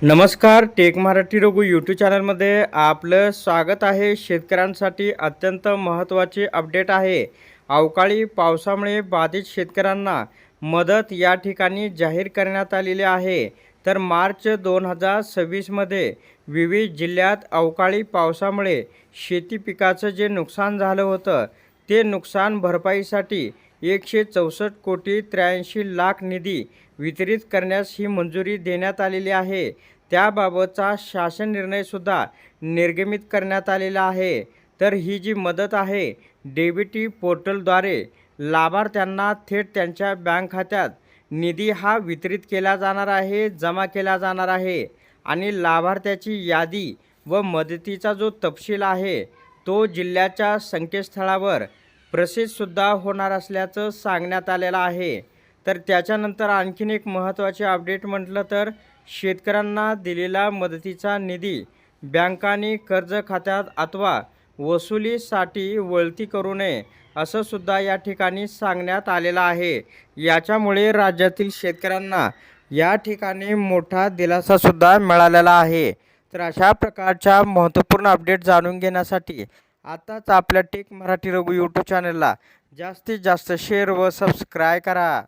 नमस्कार, take Marathi Raghu YouTube चॅनलमध्ये आपलं स्वागत आहे। शेतकऱ्यांसाठी अत्यंत महत्त्वाची अपडेट आहे। अवकाळी पावसामुळे बाधित शेतकऱ्यांना मदत या ठिकाणी जाहीर करण्यात आलेली आहे। तर मार्च 2026 मध्ये विविध जिल्ह्यात अवकाळी पावसामुळे शेती पिकाचं जे नुकसान झालं होतं ते नुकसान भरपाईसाठी 164 कोटी 83 लाख निधी वितरित करण्यास ही मंजुरी देण्यात आलेली आहे। त्याबाबतचा शासन निर्णयसुद्धा निर्गमित करण्यात आलेला आहे। तर ही जी मदत आहे डीबीटी पोर्टलद्वारे लाभार्थ्यांना थेट त्यांच्या बँक खात्यात निधी हा वितरित केला जाणार आहे, जमा केला जाणार आहे आणि लाभार्थ्याची यादी व मदतीचा जो तपशील आहे तो जिल्ह्याच्या संकेतस्थळावर प्रसिद्धसुद्धा होणार असल्याचं सांगण्यात आलेलं आहे। तर त्याच्यानंतर आणखीन एक महत्त्वाचे अपडेट म्हटलं तर शेतकऱ्यांना दिलेला मदतीचा निधी बँकांनी कर्ज खात्यात अथवा वसुलीसाठी वळती करू नये असं सुद्धा या ठिकाणी सांगण्यात आलेलं आहे। याच्यामुळे राज्यातील शेतकऱ्यांना या ठिकाणी मोठा दिलासासुद्धा मिळालेला आहे। तर अशा प्रकारच्या महत्त्वपूर्ण अपडेट जाणून घेण्यासाठी आताच आपल्या टेक मराठी रघु यूट्यूब चॅनलला जास्तीत जास्त शेअर व सबस्क्राईब करा।